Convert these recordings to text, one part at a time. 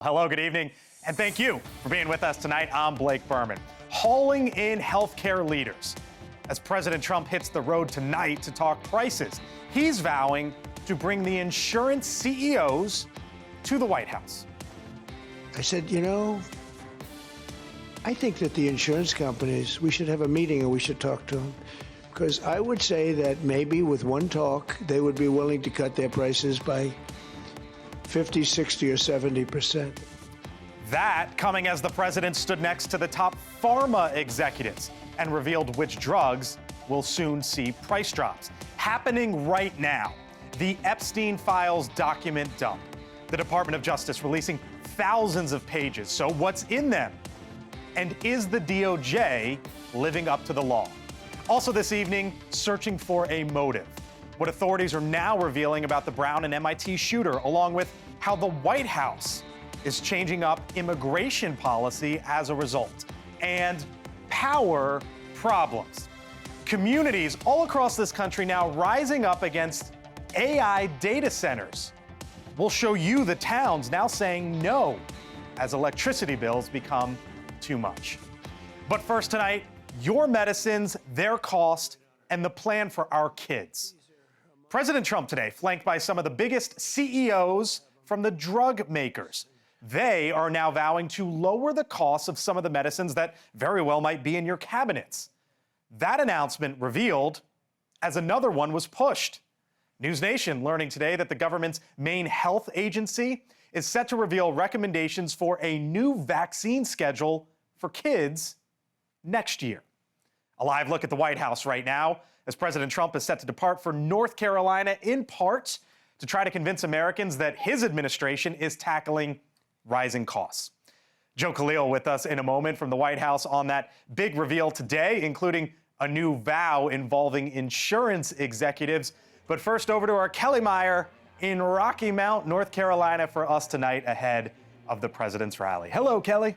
Hello, good evening, and thank you for being with us tonight. I'm Blake Berman. Hauling in healthcare leaders. As President Trump hits the road tonight to talk prices, he's vowing to bring the insurance CEOs to the White House. I said, I think that the insurance companies, we should have a meeting and we should talk to them. Because I would say that maybe with one talk, they would be willing to cut their prices by 50, 60, or 70%. That coming as the president stood next to the top pharma executives and revealed which drugs will soon see price drops. Happening right now, the Epstein files document dump. The Department of Justice releasing thousands of pages. So what's in them? And is the DOJ living up to the law? Also this evening, searching for a motive. What authorities are now revealing about the Brown and MIT shooter, along with how the White House is changing up immigration policy as a result, and power problems. Communities all across this country now rising up against AI data centers. We'll show you the towns now saying no as electricity bills become too much. But first tonight, your medicines, their cost, and the plan for our kids. President Trump today, flanked by some of the biggest CEOs from the drug makers. They are now vowing to lower the costs of some of the medicines that very well might be in your cabinets. That announcement revealed as another one was pushed. NewsNation learning today that the government's main health agency is set to reveal recommendations for a new vaccine schedule for kids next year. A live look at the White House right now as President Trump is set to depart for North Carolina, in part to try to convince Americans that his administration is tackling rising costs. Joe Khalil with us in a moment from the White House on that big reveal today, including a new vow involving insurance executives. But first, over to our Kelly Meyer in Rocky Mount, North Carolina, for us tonight ahead of the president's rally. Hello, Kelly.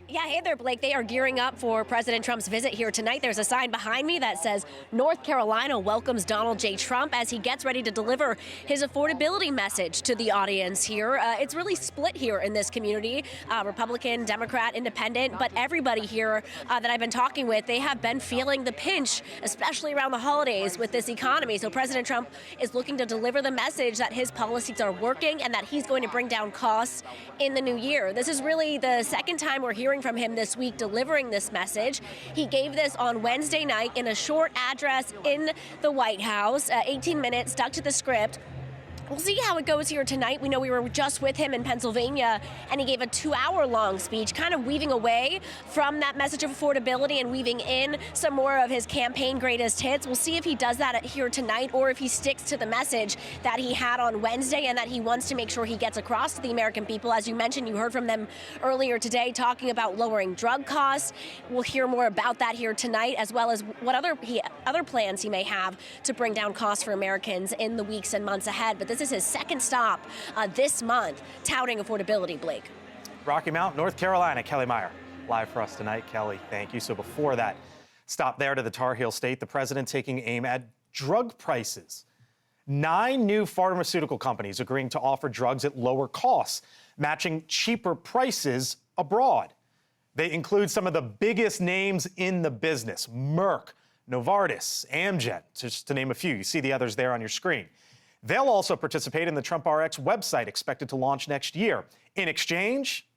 Yeah, hey there, Blake. They are gearing up for President Trump's visit here tonight. There's a sign behind me that says North Carolina welcomes Donald J. Trump as he gets ready to deliver his affordability message to the audience here. It's really split here in this community, Republican, Democrat, Independent, but everybody here that I've been talking with, they have been feeling the pinch, especially around the holidays with this economy. So President Trump is looking to deliver the message that his policies are working and that he's going to bring down costs in the new year. This is really the second time we're hearing from him this week delivering this message. He gave this on Wednesday night in a short address in the White House, 18 minutes, stuck to the script. We'll see how it goes here tonight. We know we were just with him in Pennsylvania, and he gave a 2-hour-long speech, kind of weaving away from that message of affordability and weaving in some more of his campaign greatest hits. We'll see if he does that here tonight or if he sticks to the message that he had on Wednesday and that he wants to make sure he gets across to the American people. As you mentioned, you heard from them earlier today talking about lowering drug costs. We'll hear more about that here tonight, as well as what other plans he may have to bring down costs for Americans in the weeks and months ahead. But this is his second stop this month, touting affordability, Blake. Rocky Mount, North Carolina. Kelly Meyer, live for us tonight. Kelly, thank you. So before that stop there to the Tar Heel State, the president taking aim at drug prices. 9 new pharmaceutical companies agreeing to offer drugs at lower costs, matching cheaper prices abroad. They include some of the biggest names in the business: Merck, Novartis, Amgen, just to name a few. You see the others there on your screen. They'll also participate in the Trump RX website, expected to launch next year. In exchange,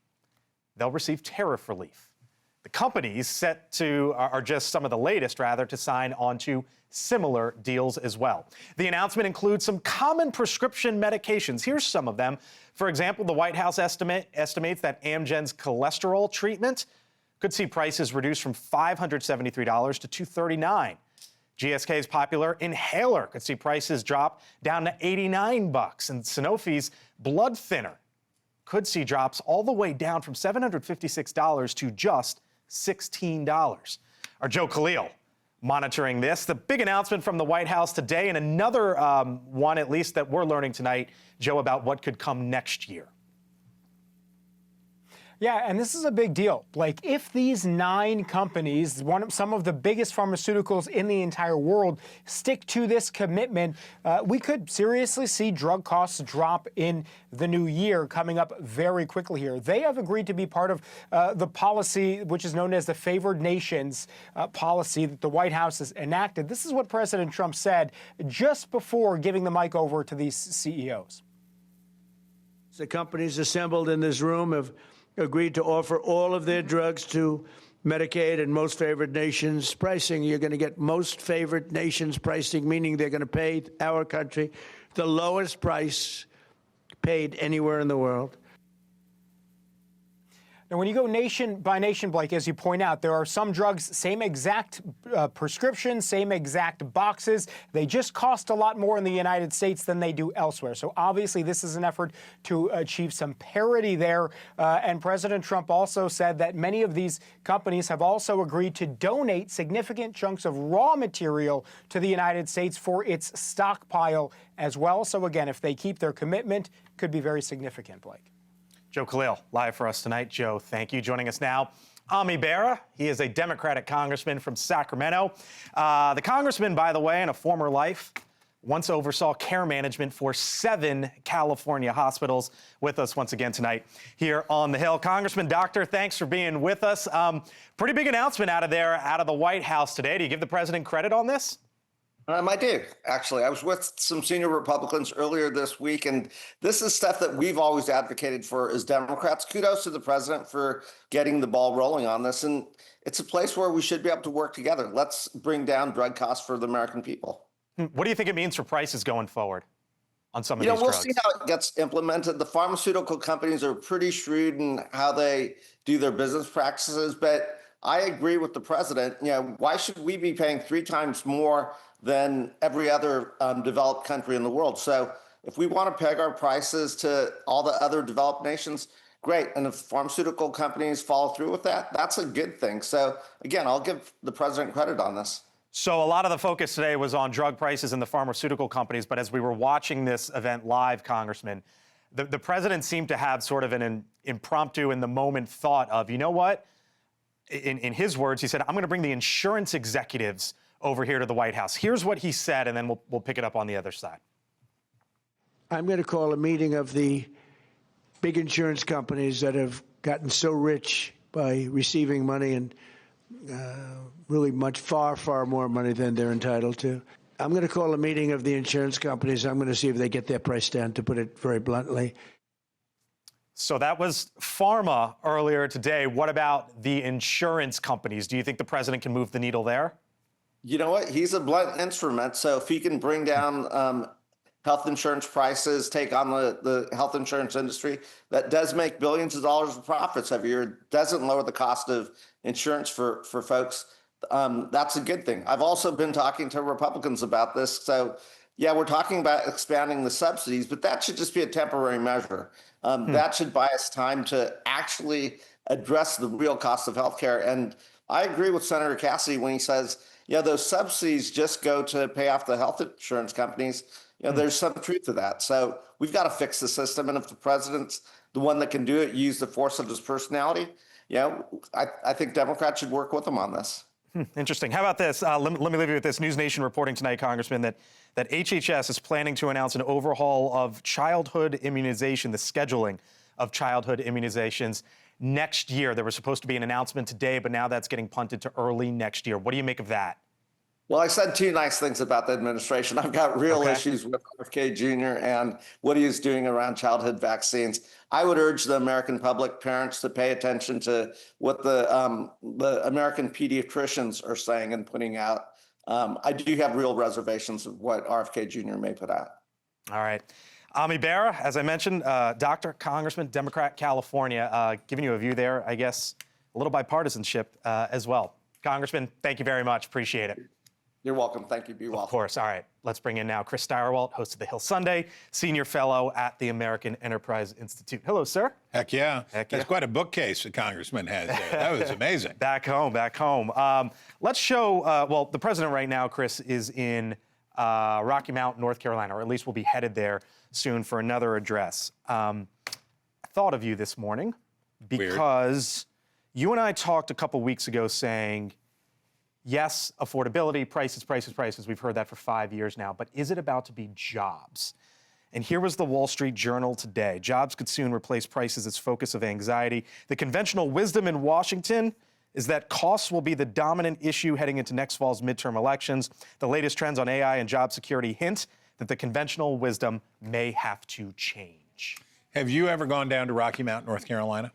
they'll receive tariff relief. The companies are just some of the latest, to sign on to similar deals as well. The announcement includes some common prescription medications. Here's some of them. For example, the White House estimates that Amgen's cholesterol treatment could see prices reduced from $573 to $239. GSK's popular inhaler could see prices drop down to $89, and Sanofi's blood thinner could see drops all the way down from $756 to just $16. Our Joe Khalil monitoring this. The big announcement from the White House today, and another one, at least, that we're learning tonight, Joe, about what could come next year. Yeah, and this is a big deal. Like, if these 9 companies, some of the biggest pharmaceuticals in the entire world, stick to this commitment, we could seriously see drug costs drop in the new year coming up very quickly here. They have agreed to be part of the policy, which is known as the favored nations policy that the White House has enacted. This is what President Trump said just before giving the mic over to these CEOs. The companies assembled in this room have agreed to offer all of their drugs to Medicaid and most favored nations pricing. You're going to get most favored nations pricing, meaning they're going to pay our country the lowest price paid anywhere in the world. And when you go nation by nation, Blake, as you point out, there are some drugs, same exact prescriptions, same exact boxes. They just cost a lot more in the United States than they do elsewhere. So obviously this is an effort to achieve some parity there. And President Trump also said that many of these companies have also agreed to donate significant chunks of raw material to the United States for its stockpile as well. So again, if they keep their commitment, it could be very significant, Blake. Joe Khalil, live for us tonight. Joe, thank you. Joining us now, Bera. He is a Democratic congressman from Sacramento. The congressman, by the way, in a former life, once oversaw care management for 7 California hospitals. With us once again tonight here on the Hill. Congressman, Doctor, thanks for being with us. Pretty big announcement out of the White House today. Do you give the president credit on this? I do, actually. I was with some senior Republicans earlier this week, and this is stuff that we've always advocated for as Democrats. Kudos to the president for getting the ball rolling on this. And it's a place where we should be able to work together. Let's bring down drug costs for the American people. What do you think it means for prices going forward on some of these drugs? We'll see how it gets implemented. The pharmaceutical companies are pretty shrewd in how they do their business practices, but I agree with the president. Why should we be paying 3 times more than every other developed country in the world? So if we want to peg our prices to all the other developed nations, great. And if pharmaceutical companies follow through with that, that's a good thing. So again, I'll give the president credit on this. So a lot of the focus today was on drug prices and the pharmaceutical companies. But as we were watching this event live, Congressman, the president seemed to have sort of an impromptu, in the moment thought of, you know what? In his words, he said, I'm going to bring the insurance executives over here to the White House. Here's what he said, and then we'll pick it up on the other side. I'm going to call a meeting of the big insurance companies that have gotten so rich by receiving money, and really far more money than they're entitled to. I'm going to call a meeting of the insurance companies. I'm going to see if they get their price down, to put it very bluntly. So that was pharma earlier today. What about the insurance companies? Do you think the president can move the needle there? You know what? He's a blunt instrument. So if he can bring down health insurance prices, take on the health insurance industry, that does make billions of dollars of profits every year. It doesn't lower the cost of insurance for folks. That's a good thing. I've also been talking to Republicans about this. So yeah, we're talking about expanding the subsidies, but that should just be a temporary measure. That should buy us time to actually address the real cost of healthcare. And I agree with Senator Cassidy when he says, those subsidies just go to pay off the health insurance companies. There's some truth to that. So we've got to fix the system. And if the president's the one that can do it, use the force of his personality, I think Democrats should work with him on this. Interesting. How about this? Let me leave you with this. NewsNation reporting tonight, Congressman, that HHS is planning to announce an overhaul of childhood immunization, the scheduling of childhood immunizations next year. There was supposed to be an announcement today, but now that's getting punted to early next year. What do you make of that? Well, I said 2 nice things about the administration. I've got real issues with RFK Jr. and what he is doing around childhood vaccines. I would urge the American public, parents, to pay attention to what the American pediatricians are saying and putting out. I do have real reservations of what RFK Jr. may put out. All right. Bera, as I mentioned, Dr. Congressman, Democrat, California, giving you a view there, I guess, a little bipartisanship as well. Congressman, thank you very much. Appreciate it. You're welcome. Thank you. Be well. Of course. All right. Let's bring in now Chris Stirewalt, host of The Hill Sunday, senior fellow at the American Enterprise Institute. Hello, sir. Heck yeah. Heck That's yeah. quite a bookcase the congressman has there. That was amazing. Back home. Let's show, well, the president right now, Chris, is in Rocky Mount, North Carolina, or at least will be headed there soon for another address. I thought of you this morning because you and I talked a couple weeks ago saying, yes, affordability, prices, prices, prices. We've heard that for 5 years now. But is it about to be jobs? And here was the Wall Street Journal today. Jobs could soon replace prices as focus of anxiety. The conventional wisdom in Washington is that costs will be the dominant issue heading into next fall's midterm elections. The latest trends on AI and job security hint that the conventional wisdom may have to change. Have you ever gone down to Rocky Mount, North Carolina?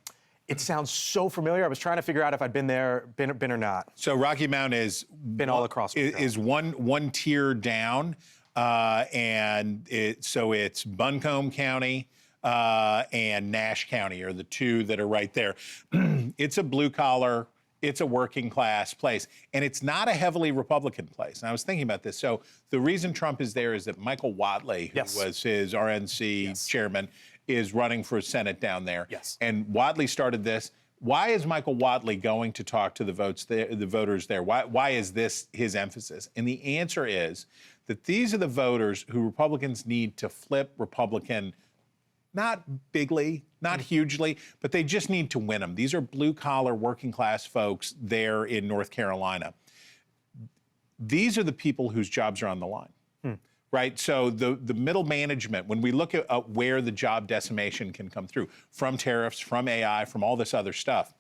It sounds so familiar. I was trying to figure out if I'd been there, been or not. So Rocky Mount is Been all across. is one tier down, and so it's Buncombe County and Nash County are the two that are right there. It's a blue collar, it's a working class place, and it's not a heavily Republican place. And I was thinking about this. So the reason Trump is there is that Michael Whatley, who was his RNC chairman, is running for Senate down there. Yes. And Whatley started this. Why is Michael Whatley going to talk to the voters there? Why is this his emphasis? And the answer is that these are the voters who Republicans need to flip Republican, not bigly, not hugely, but they just need to win them. These are blue-collar, working-class folks there in North Carolina. These are the people whose jobs are on the line. Right, so the middle management, when we look at where the job decimation can come through, from tariffs, from AI, from all this other stuff,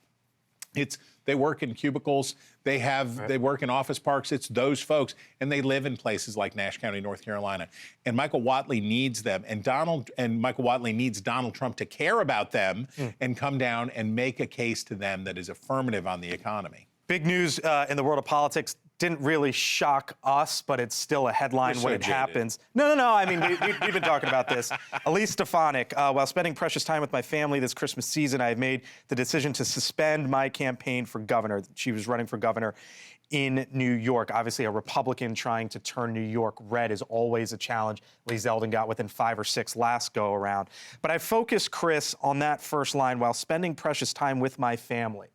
they work in cubicles, they work in office parks. It's those folks, and they live in places like Nash County, North Carolina. And Michael Whatley needs them, and Michael Whatley needs Donald Trump to care about them and come down and make a case to them that is affirmative on the economy. Big news in the world of politics. Didn't really shock us, but it's still a headline when it happens. No. I mean, we've been talking about this. Elise Stefanik, while spending precious time with my family this Christmas season, I have made the decision to suspend my campaign for governor. She was running for governor in New York. Obviously, a Republican trying to turn New York red is always a challenge. Lee Zeldin got within 5 or 6 last go around. But I focused, Chris, on that first line, while spending precious time with my family.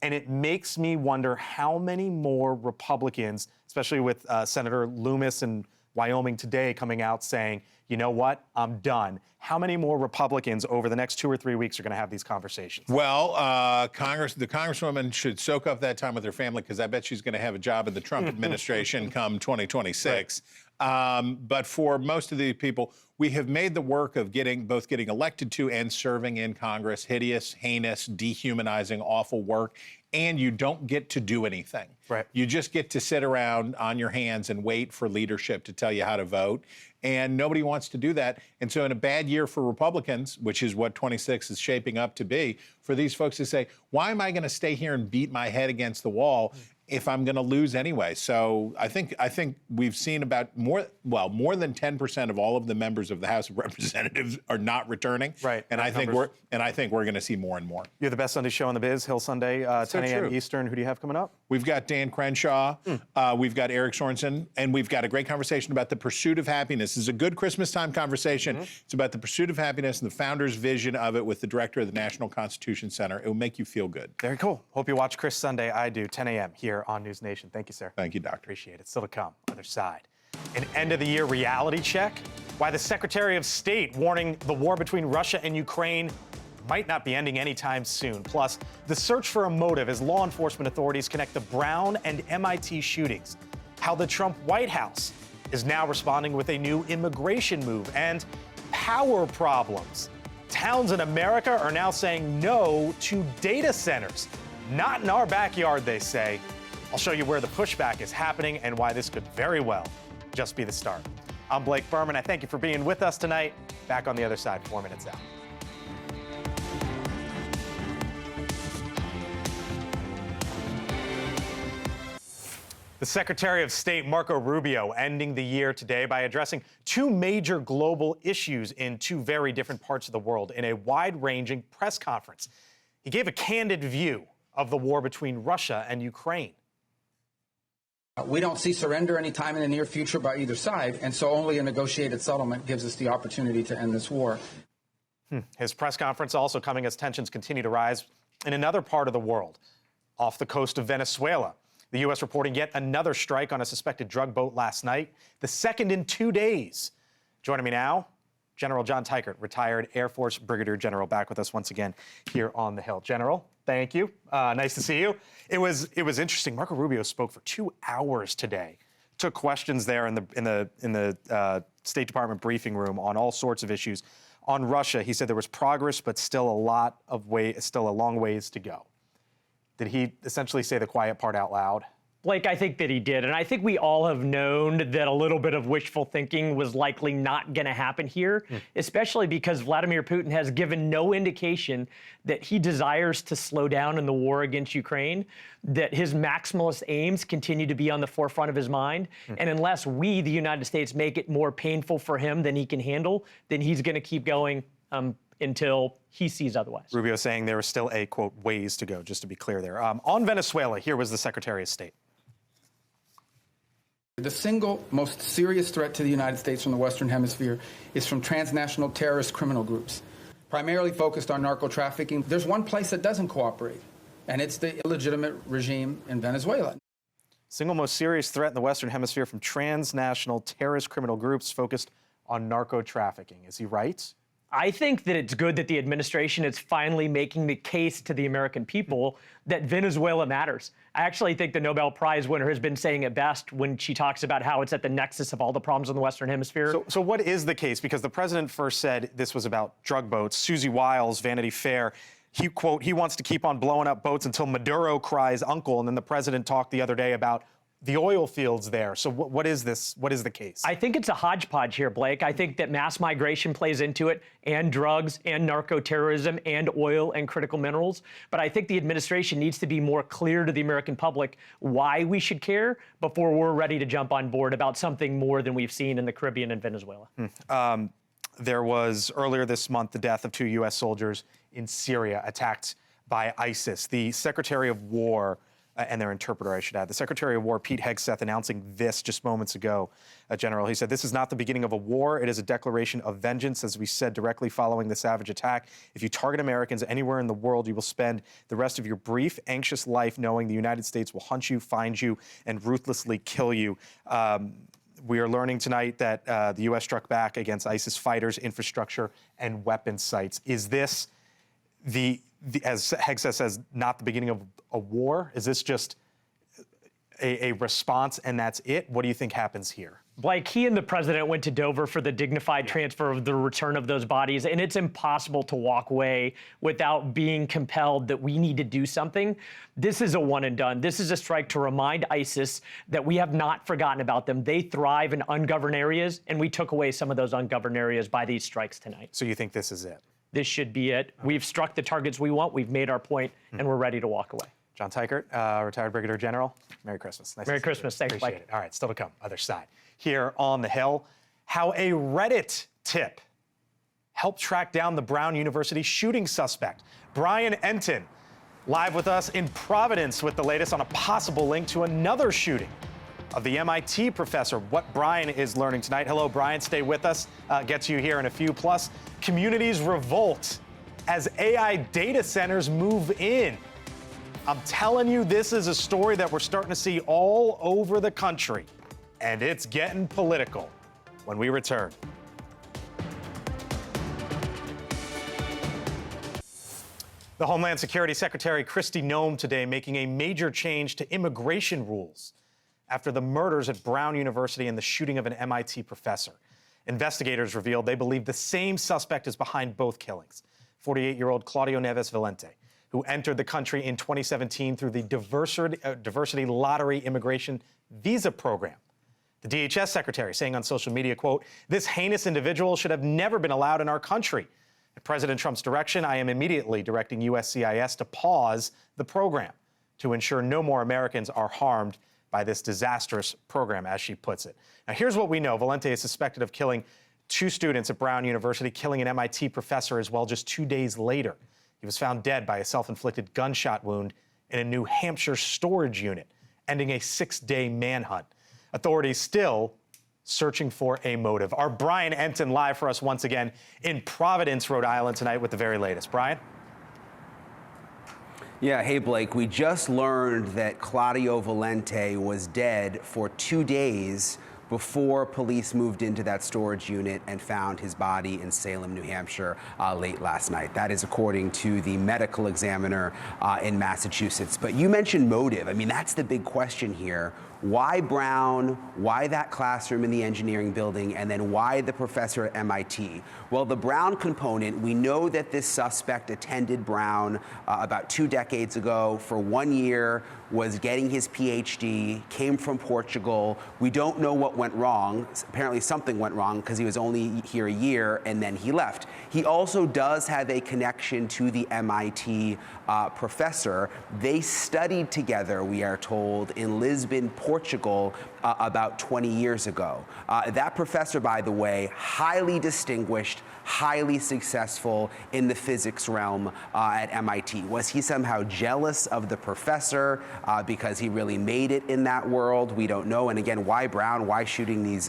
And it makes me wonder how many more Republicans, especially with Senator Loomis in Wyoming today coming out saying, you know what, I'm done. How many more Republicans over the next 2 or 3 weeks are going to have these conversations? Well, the Congresswoman should soak up that time with her family, because I bet she's going to have a job in the Trump administration come 2026. Right. But for most of the people, we have made the work of both getting elected to and serving in Congress hideous, heinous, dehumanizing, awful work. And you don't get to do anything. Right. You just get to sit around on your hands and wait for leadership to tell you how to vote. And nobody wants to do that. And so in a bad year for Republicans, which is what 26 is shaping up to be, for these folks to say, why am I going to stay here and beat my head against the wall if I'm going to lose anyway? So I think we've seen about more than 10% of all of the members of the House of Representatives are not returning. Right. And I think we're going to see more and more. You're the best Sunday show on the biz, Hill Sunday, 10 a.m. Eastern. Who do you have coming up? We've got Dan Crenshaw, we've got Eric Sorensen, and we've got a great conversation about the pursuit of happiness. This is a good Christmas time conversation. It's about the pursuit of happiness and the founder's vision of it with the director of the National Constitution Center. It will make you feel good. Very cool. Hope you watch Chris Sunday. I do, 10 a.m. here on News Nation. Thank you, sir. Thank you, Doctor. Appreciate it. Still to come. Other side. An end-of-the-year reality check. Why the Secretary of State warning the war between Russia and Ukraine might not be ending anytime soon. Plus, the search for a motive as law enforcement authorities connect the Brown and MIT shootings. How the Trump White House is now responding with a new immigration move. And power problems. Towns in America are now saying no to data centers. Not in our backyard, they say. I'll show you where the pushback is happening and why this could very well just be the start. I'm Blake Berman. I thank you for being with us tonight. Back on the other side, 4 minutes out. The Secretary of State, Marco Rubio, ending the year today by addressing 2 major global issues in 2 very different parts of the world in a wide-ranging press conference. He gave a candid view of the war between Russia and Ukraine. We don't see surrender anytime in the near future by either side, and so only a negotiated settlement gives us the opportunity to end this war. His press conference also coming as tensions continue to rise in another part of the world, off the coast of Venezuela. The U.S. reporting yet another strike on a suspected drug boat last night, the second in 2 days. Joining me now, General John Teichert, retired Air Force Brigadier General, back with us once again here on the Hill. General, thank you. Nice to see you. It was interesting. Marco Rubio spoke for 2 hours today. Took questions there in the State Department briefing room on all sorts of issues. On Russia, he said there was progress, but still a long ways to go. Did he essentially say the quiet part out loud? Blake, I think that he did. And I think we all have known that a little bit of wishful thinking was likely not going to happen here, especially because Vladimir Putin has given no indication that he desires to slow down in the war against Ukraine, that his maximalist aims continue to be on the forefront of his mind. And unless we, the United States, make it more painful for him than he can handle, then he's going to keep going until he sees otherwise. Rubio saying there is still a, quote, ways to go, just to be clear there. On Venezuela, here was the Secretary of State. The single most serious threat to the United States from the Western Hemisphere is from transnational terrorist criminal groups, primarily focused on narco trafficking. There's one place that doesn't cooperate, and it's the illegitimate regime in Venezuela. Single most serious threat in the Western Hemisphere from transnational terrorist criminal groups focused on narco trafficking. Is he right? I think that it's good that the administration is finally making the case to the American people that Venezuela matters. I actually think the Nobel Prize winner has been saying it best when she talks about how it's at the nexus of all the problems in the Western Hemisphere. So what is the case? Because the president first said this was about drug boats. Susie Wiles, Vanity Fair, he, quote, he wants to keep on blowing up boats until Maduro cries uncle. And then the president talked the other day about the oil fields there. So what is this? What is the case? I think it's a hodgepodge here, Blake. I think that mass migration plays into it, and drugs, and narco-terrorism, and oil, and critical minerals. But I think the administration needs to be more clear to the American public why we should care before we're ready to jump on board about something more than we've seen in the Caribbean and Venezuela. There was, earlier this month, the death of 2 U.S. soldiers in Syria attacked by ISIS. The Secretary of War and their interpreter, I should add. The Secretary of War, Pete Hegseth, announcing this just moments ago, General. He said, this is not the beginning of a war. It is a declaration of vengeance, as we said directly following the savage attack. If you target Americans anywhere in the world, you will spend the rest of your brief, anxious life knowing the United States will hunt you, find you, and ruthlessly kill you. We are learning tonight that the U.S. struck back against ISIS fighters, infrastructure, and weapon sites. Is this as Hegseth says, not the beginning of a war? Is this just a response and that's it? What do you think happens here? Blake, he and the president went to Dover for the dignified transfer of the return of those bodies, and it's impossible to walk away without being compelled that we need to do something. This is a one and done. This is a strike to remind ISIS that we have not forgotten about them. They thrive in ungoverned areas, and we took away some of those ungoverned areas by these strikes tonight. So you think this is it? This should be it. We've struck the targets we want. We've made our point, and we're ready to walk away. John Teichert, retired Brigadier General. Merry Christmas. Nice Merry Christmas. Thanks, Mike. Appreciate it. All right, still to come. Other side. Here on the Hill, how a Reddit tip helped track down the Brown University shooting suspect. Brian Enton, live with us in Providence with the latest on a possible link to another shooting of the MIT professor. What Brian is learning tonight. Hello, Brian. Stay with us. Get to you here in a few. Plus, communities revolt as AI data centers move in. I'm telling you, this is a story that we're starting to see all over the country, and it's getting political. When we return. The Homeland Security Secretary Kristi Noem today making a major change to immigration rules after the murders at Brown University and the shooting of an MIT professor. Investigators revealed they believe the same suspect is behind both killings, 48-year-old Claudio Neves Valente, who entered the country in 2017 through the Diversity Lottery Immigration Visa Program. The DHS secretary saying on social media, quote, this heinous individual should have never been allowed in our country. At President Trump's direction, I am immediately directing USCIS to pause the program to ensure no more Americans are harmed by this disastrous program, as she puts it. Now, here's what we know. Valente is suspected of killing 2 students at Brown University, killing an MIT professor as well just 2 days later. He was found dead by a self-inflicted gunshot wound in a New Hampshire storage unit, ending a 6-day manhunt. Authorities still searching for a motive. Our Brian Enton live for us once again in Providence, Rhode Island tonight with the very latest. Brian? Yeah, hey, Blake. We just learned that Claudio Valente was dead for 2 days before police moved into that storage unit and found his body in Salem, New Hampshire, late last night. That is according to the medical examiner in Massachusetts. But you mentioned motive. I mean, that's the big question here. Why Brown? Why that classroom in the engineering building? And then why the professor at MIT? Well, the Brown component, we know that this suspect attended Brown about 2 decades ago for 1 year, was getting his PhD, came from Portugal. We don't know what went wrong. Apparently something went wrong because he was only here a year and then he left. He also does have a connection to the MIT professor. They studied together, we are told, in Lisbon, Portugal, about 20 years ago. That professor, by the way, highly distinguished, highly successful in the physics realm at MIT. Was he somehow jealous of the professor because he really made it in that world? We don't know. And again, why Brown? Why shooting these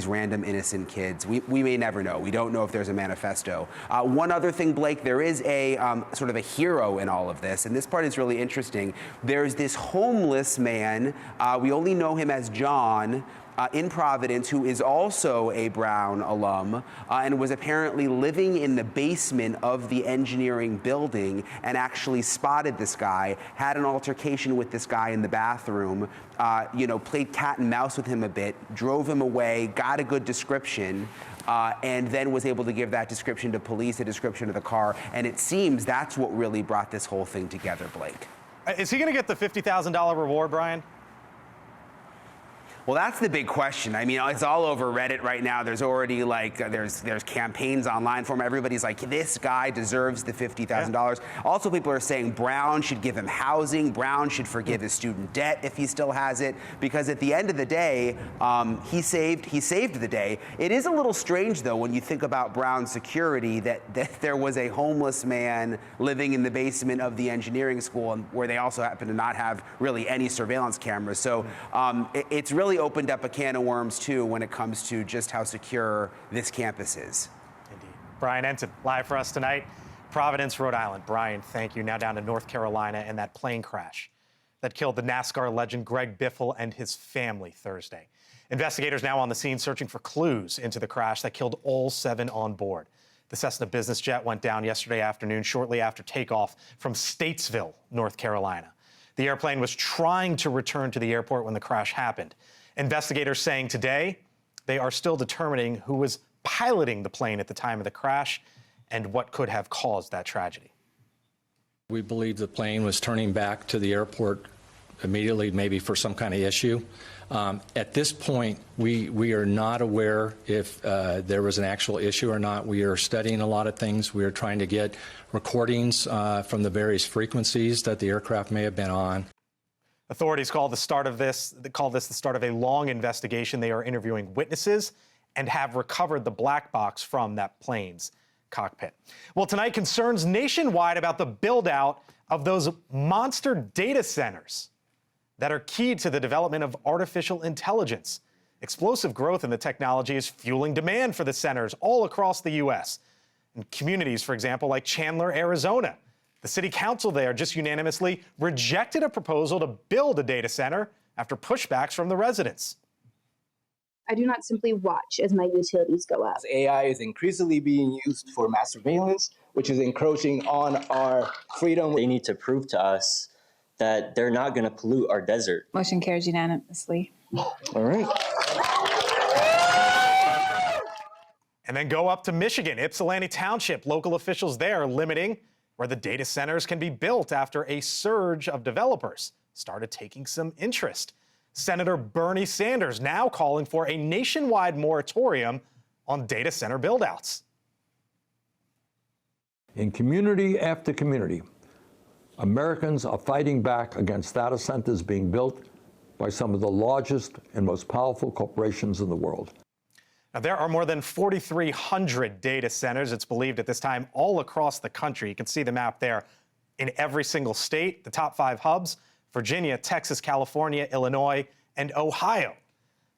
random innocent kids? We may never know. We don't know if there's a manifesto. One other thing, Blake, there is a sort of a hero in all of this, and this part is really interesting. There's this homeless man, we only know him as John, in Providence, who is also a Brown alum and was apparently living in the basement of the engineering building and actually spotted this guy, had an altercation with this guy in the bathroom, played cat and mouse with him a bit, drove him away, got a good description, and then was able to give that description to police, a description of the car. And it seems that's what really brought this whole thing together, Blake. Is he going to get the $50,000 reward, Brian? Well, that's the big question. I mean, it's all over Reddit right now. There's already there's campaigns online for him. Everybody's like, this guy deserves the $50,000. Yeah. Also, people are saying Brown should give him housing. Brown should forgive his student debt if he still has it, because at the end of the day, he saved the day. It is a little strange, though, when you think about Brown's security, that there was a homeless man living in the basement of the engineering school, where they also happen to not have really any surveillance cameras. So it's really opened up a can of worms, too, when it comes to just how secure this campus is. Indeed. Brian Ensign, live for us tonight, Providence, Rhode Island. Brian, thank you. Now down to North Carolina and that plane crash that killed the NASCAR legend Greg Biffle and his family Thursday. Investigators now on the scene searching for clues into the crash that killed all 7 on board. The Cessna business jet went down yesterday afternoon shortly after takeoff from Statesville, North Carolina. The airplane was trying to return to the airport when the crash happened. Investigators saying today they are still determining who was piloting the plane at the time of the crash and what could have caused that tragedy. We believe the plane was turning back to the airport immediately, maybe for some kind of issue. At this point, we are not aware if there was an actual issue or not. We are studying a lot of things. We are trying to get recordings from the various frequencies that the aircraft may have been on. Authorities call this the start of a long investigation. They are interviewing witnesses and have recovered the black box from that plane's cockpit. Well, tonight, concerns nationwide about the build-out of those monster data centers that are key to the development of artificial intelligence. Explosive growth in the technology is fueling demand for the centers all across the U.S. In communities, for example, like Chandler, Arizona, the city council there just unanimously rejected a proposal to build a data center after pushbacks from the residents. I do not simply watch as my utilities go up. AI is increasingly being used for mass surveillance, which is encroaching on our freedom. They need to prove to us that they're not going to pollute our desert. Motion carries unanimously. All right. And then go up to Michigan, Ypsilanti Township. Local officials there limiting where the data centers can be built after a surge of developers started taking some interest. Senator Bernie Sanders now calling for a nationwide moratorium on data center buildouts. In community after community, Americans are fighting back against data centers being built by some of the largest and most powerful corporations in the world. Now, there are more than 4,300 data centers, it's believed at this time, all across the country. You can see the map there in every single state. The top 5 hubs: Virginia, Texas, California, Illinois, and Ohio.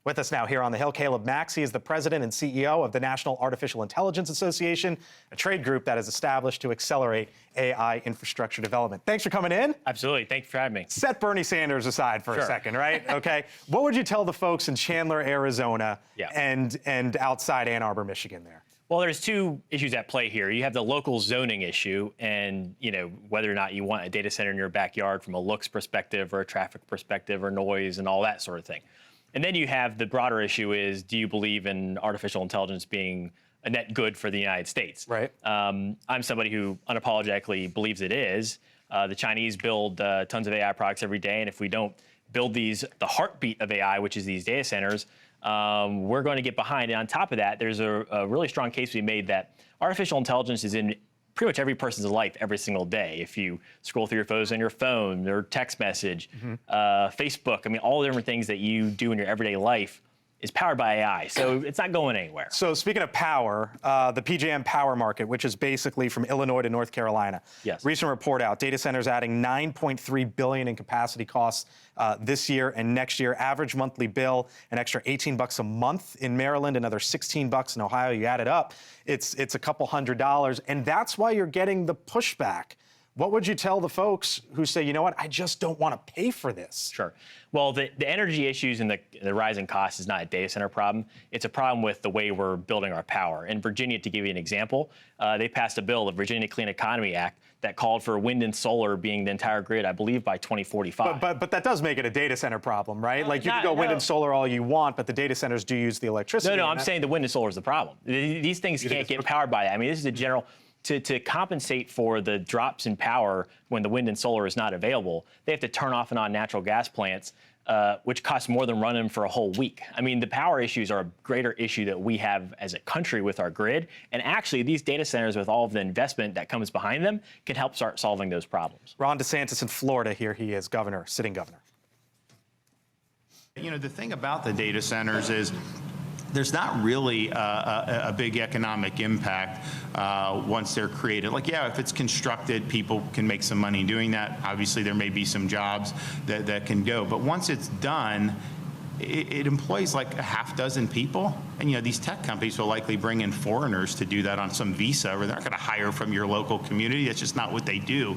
With us now here on the Hill, Caleb Maxey is the president and CEO of the National Artificial Intelligence Association, a trade group that is established to accelerate AI infrastructure development. Thanks for coming in. Absolutely. Thank you for having me. Set Bernie Sanders aside for a second, right? Okay. What would you tell the folks in Chandler, Arizona, and outside Ann Arbor, Michigan there? Well, there's two issues at play here. You have the local zoning issue and, whether or not you want a data center in your backyard from a looks perspective or a traffic perspective or noise and all that sort of thing. And then you have the broader issue is, do you believe in artificial intelligence being a net good for the United States? Right. I'm somebody who unapologetically believes it is. The Chinese build tons of AI products every day, and if we don't build the heartbeat of AI, which is these data centers, we're going to get behind. And on top of that, there's a really strong case to be made that artificial intelligence is in pretty much every person's life every single day. If you scroll through your photos on your phone or text message, Facebook, I mean, all the different things that you do in your everyday life is powered by AI. So it's not going anywhere. So speaking of power, the PJM power market, which is basically from Illinois to North Carolina. Yes. Recent report out, data centers adding $9.3 billion in capacity costs this year and next year. Average monthly bill, an extra $18 a month in Maryland, another $16 in Ohio. You add it up, it's a couple $100, and that's why you're getting the pushback. What would you tell the folks who say, you know what, I just don't want to pay for this? Sure. Well, the energy issues and the rising costs is not a data center problem. It's a problem with the way we're building our power. In Virginia, to give you an example, they passed a bill, the Virginia Clean Economy Act, that called for wind and solar being the entire grid, I believe, by 2045. But that does make it a data center problem, right? Like you can go wind and solar all you want, but the data centers do use the electricity. No, I'm saying the wind and solar is the problem. These things can't get powered by that. I mean, this is a general... To compensate for the drops in power when the wind and solar is not available, they have to turn off and on natural gas plants, which costs more than running them for a whole week. I mean, the power issues are a greater issue that we have as a country with our grid. And actually, these data centers, with all of the investment that comes behind them, can help start solving those problems. Ron DeSantis in Florida, here he is, governor, sitting governor. The thing about the data centers is there's not really a big economic impact once they're created. Like, yeah, if it's constructed, people can make some money doing that. Obviously, there may be some jobs that can go. But once it's done, it employs like a half dozen people. And, these tech companies will likely bring in foreigners to do that on some visa, or they're not going to hire from your local community. That's just not what they do.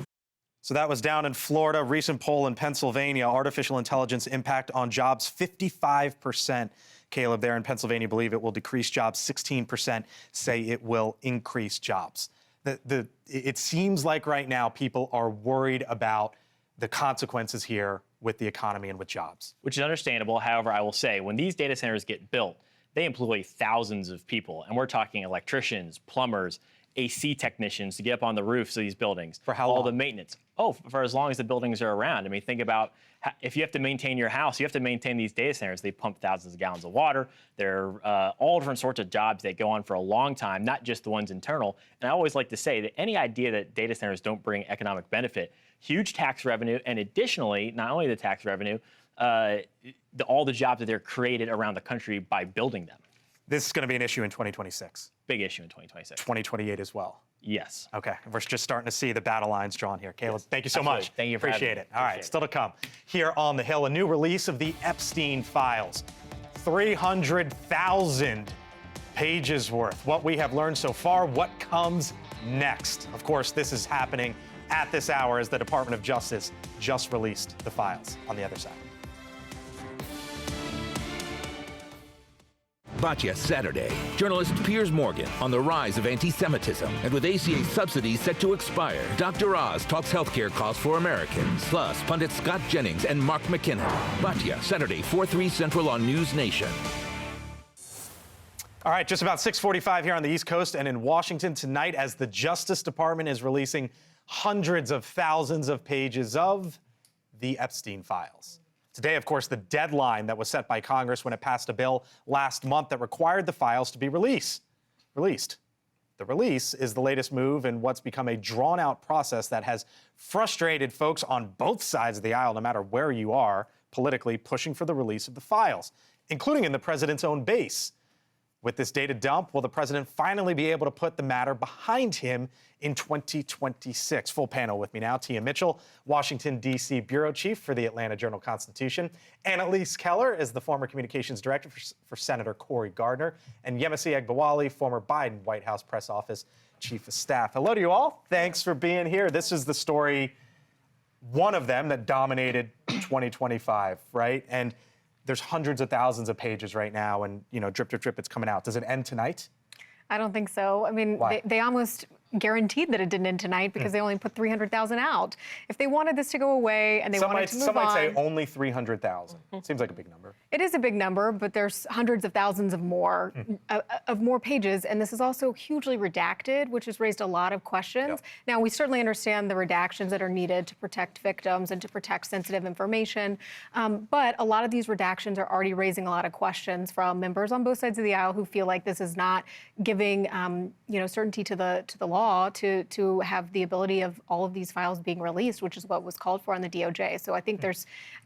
So that was down in Florida. Recent poll in Pennsylvania, artificial intelligence impact on jobs, 55%. Caleb, there in Pennsylvania, believe it will decrease jobs. 16% say it will increase jobs. It seems like right now people are worried about the consequences here with the economy and with jobs. Which is understandable. However, I will say, when these data centers get built, they employ thousands of people. And we're talking electricians, plumbers, AC technicians to get up on the roofs of these buildings. For how long? All the maintenance. Oh, for as long as the buildings are around. I mean, think about if you have to maintain your house, you have to maintain these data centers. They pump thousands of gallons of water. There are all different sorts of jobs that go on for a long time, not just the ones internal. And I always like to say that any idea that data centers don't bring economic benefit, huge tax revenue, and additionally, not only the tax revenue, all the jobs that they're created around the country by building them. This is going to be an issue in 2026. Big issue in 2026. 2028 as well. Yes. Okay. We're just starting to see the battle lines drawn here. Caleb, thank you so much. Thank you for Appreciate it. All right, still to come. Here on the Hill, a new release of the Epstein files. 300,000 pages worth. What we have learned so far, what comes next. Of course, this is happening at this hour as the Department of Justice just released the files. On the other side. Batya Saturday. Journalist Piers Morgan on the rise of anti-Semitism. And with ACA subsidies set to expire, Dr. Oz talks healthcare costs for Americans. Plus, pundits Scott Jennings and Mark McKinnon. Batya Saturday, 4/3 Central on News Nation. All right, just about 6:45 here on the East Coast and in Washington tonight as the Justice Department is releasing hundreds of thousands of pages of the Epstein files. Today, of course, the deadline that was set by Congress when it passed a bill last month that required the files to be released. The release is the latest move in what's become a drawn-out process that has frustrated folks on both sides of the aisle, no matter where you are, politically pushing for the release of the files, including in the president's own base. With this data dump, will the president finally be able to put the matter behind him in 2026? Full panel with me now. Tia Mitchell, Washington, D.C. bureau chief for the Atlanta Journal-Constitution. Annalise Keller is the former communications director for Senator Cory Gardner. And Yemisi Egbawali, former Biden White House press office chief of staff. Hello to you all. Thanks for being here. This is the story, one of them that dominated 2025, right? And there's hundreds of thousands of pages right now, and, you know, drip, drip, drip, it's coming out. Does it end tonight? I don't think so. I mean, they almost guaranteed that it didn't end tonight because they only put 300,000 out. If they wanted this to go away and they wanted to move on. Some might say only 300,000. Seems like a big number. It is a big number, but there's hundreds of thousands of more pages, and this is also hugely redacted, which has raised a lot of questions. Yep. Now, we certainly understand the redactions that are needed to protect victims and to protect sensitive information, but a lot of these redactions are already raising a lot of questions from members on both sides of the aisle who feel like this is not giving certainty to the law to have the ability of all of these files being released, which is what was called for on the DOJ. So I think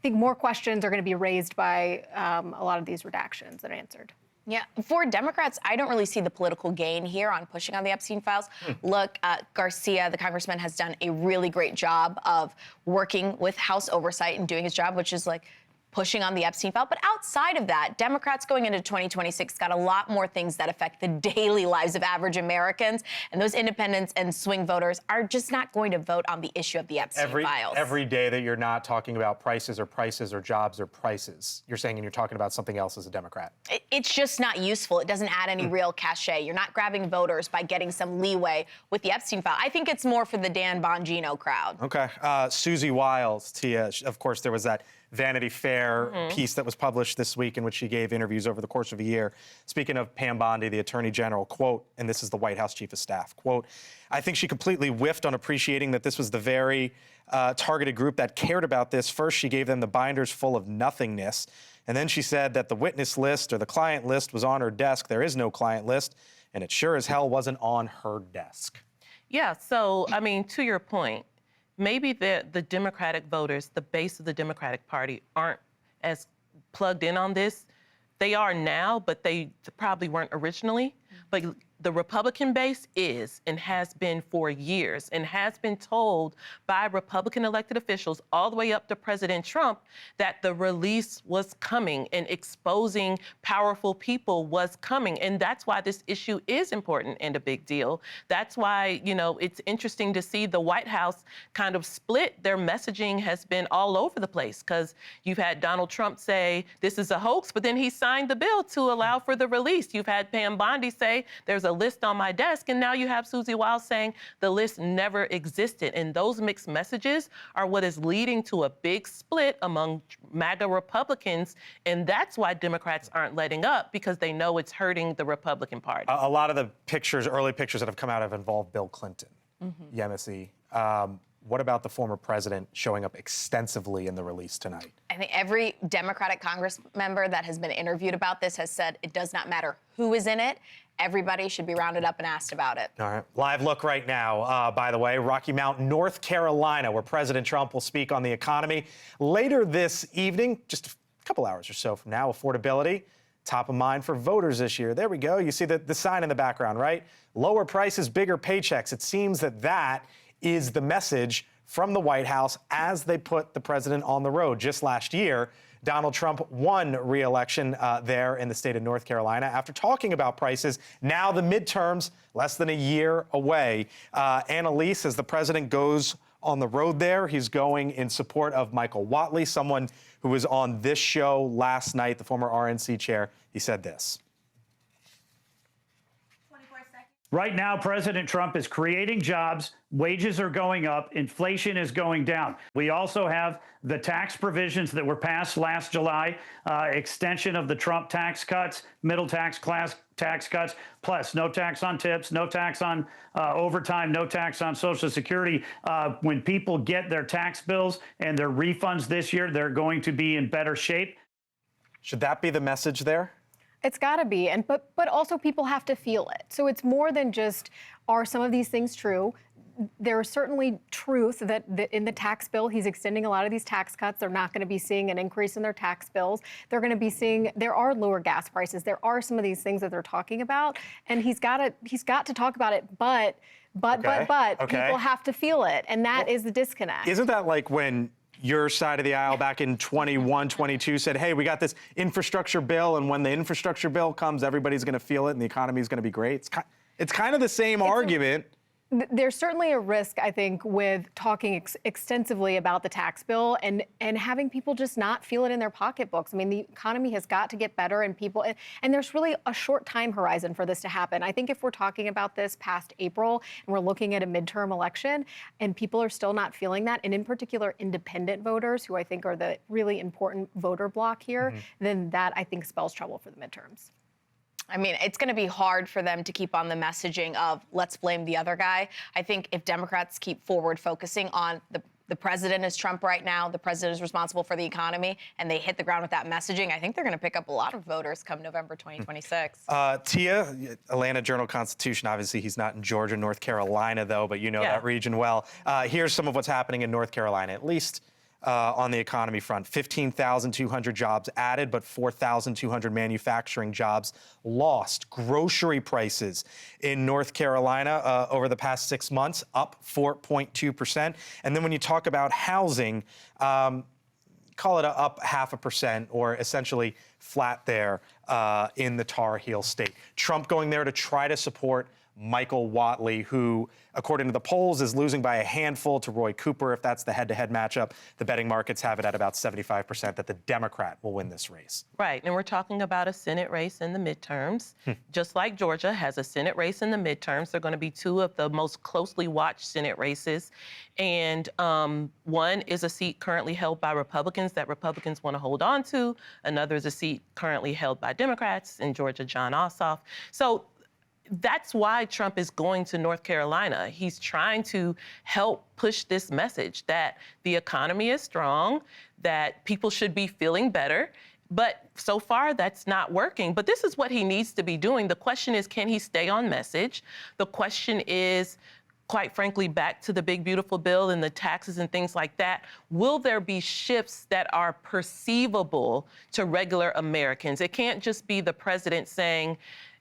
more questions are going to be raised by a lot of these redactions that are answered. Yeah, for Democrats, I don't really see the political gain here on pushing on the Epstein files. Look, Garcia, the congressman, has done a really great job of working with House oversight and doing his job, which is like pushing on the Epstein file. But outside of that, Democrats going into 2026 got a lot more things that affect the daily lives of average Americans. And those independents and swing voters are just not going to vote on the issue of the Epstein files. Every day that you're not talking about prices or jobs or prices, you're saying and you're talking about something else as a Democrat. It's just not useful. It doesn't add any real cachet. You're not grabbing voters by getting some leeway with the Epstein file. I think it's more for the Dan Bongino crowd. Okay. Susie Wiles, Tia, of course, there was that Vanity Fair piece that was published this week in which she gave interviews over the course of a year. Speaking of Pam Bondi, the Attorney General, quote, and this is the White House Chief of Staff, quote, I think she completely whiffed on appreciating that this was the very targeted group that cared about this. First, she gave them the binders full of nothingness. And then she said that the witness list or the client list was on her desk. There is no client list, and it sure as hell wasn't on her desk. Yeah, so, I mean, to your point, maybe the Democratic voters, the base of the Democratic Party, aren't as plugged in on this. They are now, but they probably weren't originally. But the Republican base is and has been for years and has been told by Republican elected officials all the way up to President Trump that the release was coming and exposing powerful people was coming. And that's why this issue is important and a big deal. That's why, you know, it's interesting to see the White House kind of split. Their messaging has been all over the place because you've had Donald Trump say this is a hoax, but then he signed the bill to allow for the release. You've had Pam Bondi say there's a list on my desk, and now you have Susie Wiles saying the list never existed. And those mixed messages are what is leading to a big split among MAGA Republicans, and that's why Democrats aren't letting up, because they know it's hurting the Republican Party. A lot of the pictures, early pictures that have come out have involved Bill Clinton. Yemisi, what about the former president showing up extensively in the release tonight? I think every Democratic Congress member that has been interviewed about this has said it does not matter who is in it. Everybody should be rounded up and asked about it. All right. Live look right now, by the way, Rocky Mount, North Carolina, where President Trump will speak on the economy. Later this evening, just a couple hours or so from now, affordability, top of mind for voters this year. There we go. You see the sign in the background, right? Lower prices, bigger paychecks. It seems that is the message from the White House as they put the president on the road. Just last year, Donald Trump won re-election there in the state of North Carolina after talking about prices. Now the midterms, less than a year away. Annalise, as the president goes on the road there, he's going in support of Michael Whatley, someone who was on this show last night, the former RNC chair. He said this. Right now, President Trump is creating jobs, wages are going up, inflation is going down. We also have the tax provisions that were passed last July, extension of the Trump tax cuts, middle tax class tax cuts, plus no tax on tips, no tax on overtime, no tax on Social Security. When people get their tax bills and their refunds this year, they're going to be in better shape. Should that be the message there? It's got to be, but also people have to feel it. So it's more than just, are some of these things true? there is certainly truth that in the tax bill, he's extending a lot of these tax cuts. They're not going to be seeing an increase in their tax bills. They're going to be seeing, there are lower gas prices. There are some of these things that they're talking about, and he's got to talk about it, but people have to feel it, and that is the disconnect. Isn't that like when your side of the aisle back in 21, 22 said, hey, we got this infrastructure bill, and when the infrastructure bill comes, everybody's going to feel it and the economy is going to be great? It's kind of the same argument. There's certainly a risk, I think, with talking extensively about the tax bill and having people just not feel it in their pocketbooks. I mean, the economy has got to get better, and and there's really a short time horizon for this to happen. I think if we're talking about this past April and we're looking at a midterm election and people are still not feeling that, and in particular independent voters, who I think are the really important voter bloc here, then that, I think, spells trouble for the midterms. I mean, it's going to be hard for them to keep on the messaging of let's blame the other guy. I think if Democrats keep forward focusing on the president is Trump right now, the president is responsible for the economy, and they hit the ground with that messaging, I think they're going to pick up a lot of voters come November 2026. Tia, Atlanta Journal-Constitution, obviously he's not in Georgia, North Carolina, though, but you know that region well. Here's some of what's happening in North Carolina, at least on the economy front. 15,200 jobs added, but 4,200 manufacturing jobs lost. Grocery prices in North Carolina over the past 6 months, up 4.2%. And then when you talk about housing, call it up 0.5% or essentially flat there in the Tar Heel state. Trump going there to try to support Michael Whatley, who, according to the polls, is losing by a handful to Roy Cooper. If that's the head-to-head matchup, the betting markets have it at about 75% that the Democrat will win this race. Right, and we're talking about a Senate race in the midterms. Just like Georgia has a Senate race in the midterms, they're going to be two of the most closely watched Senate races. And one is a seat currently held by Republicans that Republicans want to hold on to. Another is a seat currently held by Democrats, in Georgia, John Ossoff. So that's why Trump is going to North Carolina. He's trying to help push this message that the economy is strong, that people should be feeling better. But so far, that's not working. But this is what he needs to be doing. The question is, can he stay on message? The question is, quite frankly, back to the big, beautiful bill and the taxes and things like that, will there be shifts that are perceivable to regular Americans? It can't just be the president saying,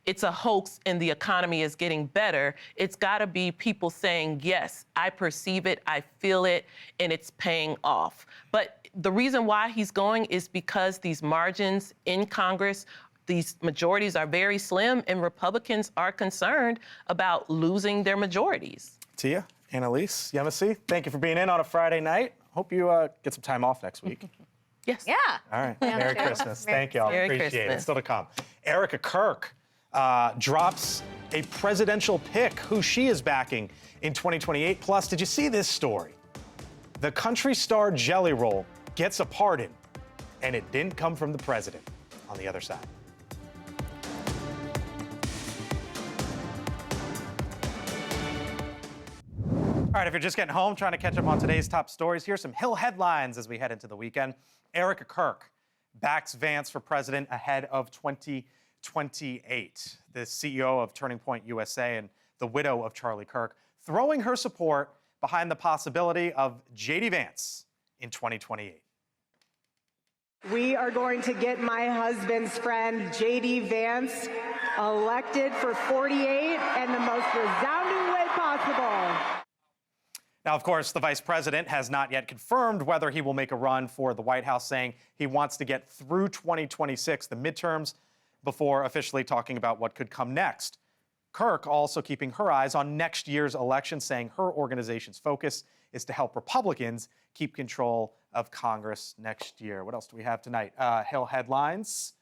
it's a hoax and the economy is getting better. It's got to be people saying, yes, I perceive it, I feel it, and it's paying off. But the reason why he's going is because these margins in Congress, these majorities are very slim, and Republicans are concerned about losing their majorities. Tia, Annalise, Yemisi, thank you for being in on a Friday night. Hope you get some time off next week. Yes. Yeah. All right. Merry Christmas. Thank y'all. Appreciate it. Still to come. Erica Kirk drops a presidential pick who she is backing in 2028. Plus, did you see this story? The country star Jelly Roll gets a pardon, and it didn't come from the president. On the other side. All right, if you're just getting home, trying to catch up on today's top stories, here's some Hill headlines as we head into the weekend. Erica Kirk backs Vance for president ahead of 2028. The CEO of Turning Point USA and the widow of Charlie Kirk throwing her support behind the possibility of J.D. Vance in 2028. We are going to get my husband's friend, J.D. Vance, elected for 48 and the most resounding way possible. Now, of course, the vice president has not yet confirmed whether he will make a run for the White House, saying he wants to get through 2026, the midterms, before officially talking about what could come next. Kirk also keeping her eyes on next year's election, saying her organization's focus is to help Republicans keep control of Congress next year. What else do we have tonight? Hill headlines.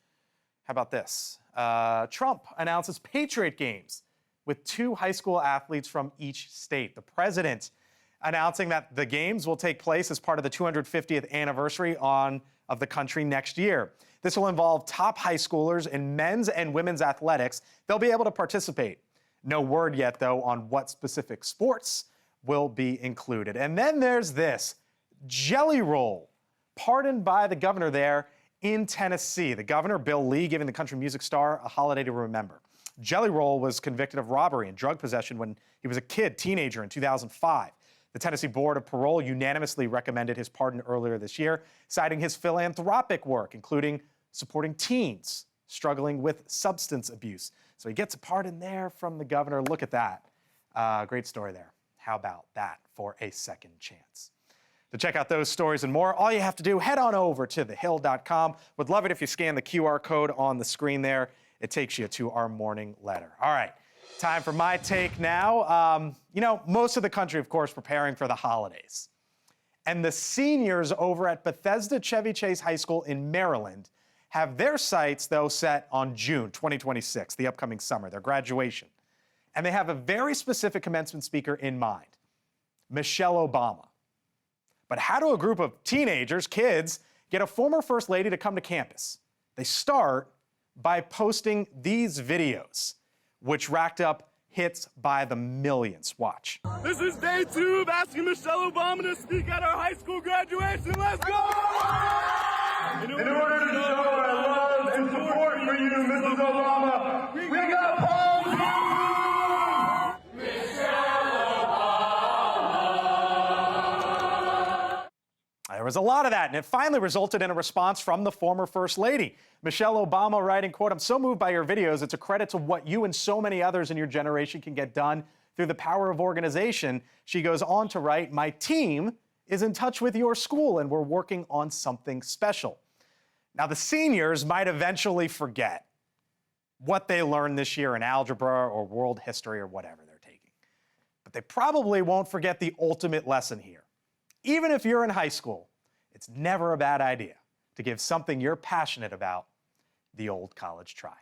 How about this? Trump announces Patriot Games with 2 high school athletes from each state. The president announcing that the games will take place as part of the 250th anniversary of the country next year. This will involve top high schoolers in men's and women's athletics. They'll be able to participate. No word yet, though, on what specific sports will be included. And then there's this, Jelly Roll, pardoned by the governor there in Tennessee. The governor, Bill Lee, giving the country music star a holiday to remember. Jelly Roll was convicted of robbery and drug possession when he was a teenager in 2005. The Tennessee Board of Parole unanimously recommended his pardon earlier this year, citing his philanthropic work, including supporting teens struggling with substance abuse. So he gets a pardon there from the governor. Look at that. Great story there. How about that for a second chance? To check out those stories and more, all you have to do, head on over to thehill.com. Would love it if you scan the QR code on the screen there. It takes you to our morning letter. All right, time for my take now. Most of the country, of course, preparing for the holidays. And the seniors over at Bethesda Chevy Chase High School in Maryland have their sights, though, set on June 2026, the upcoming summer, their graduation. And they have a very specific commencement speaker in mind, Michelle Obama. But how do a group of teenagers, kids, get a former First Lady to come to campus? They start by posting these videos, which racked up hits by the millions. Watch. This is day 2 of asking Michelle Obama to speak at our high school graduation. Let's go! In order to show our love and support for you, Mrs. Obama, we got palm There was a lot of that, and it finally resulted in a response from the former First Lady. Michelle Obama writing, quote, "I'm so moved by your videos. It's a credit to what you and so many others in your generation can get done through the power of organization." She goes on to write, "My team is in touch with your school, and we're working on something special." Now, the seniors might eventually forget what they learned this year in algebra or world history or whatever they're taking. But they probably won't forget the ultimate lesson here. Even if you're in high school, it's never a bad idea to give something you're passionate about the old college try.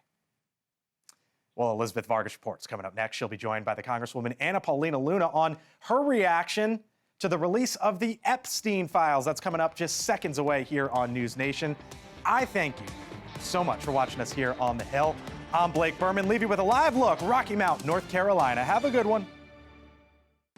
Well, Elizabeth Vargas reports coming up next. She'll be joined by the Congresswoman Anna Paulina Luna on her reaction to the release of the Epstein files. That's coming up just seconds away here on News Nation. I thank you so much for watching us here on The Hill. I'm Blake Berman. Leave you with a live look, Rocky Mount, North Carolina. Have a good one.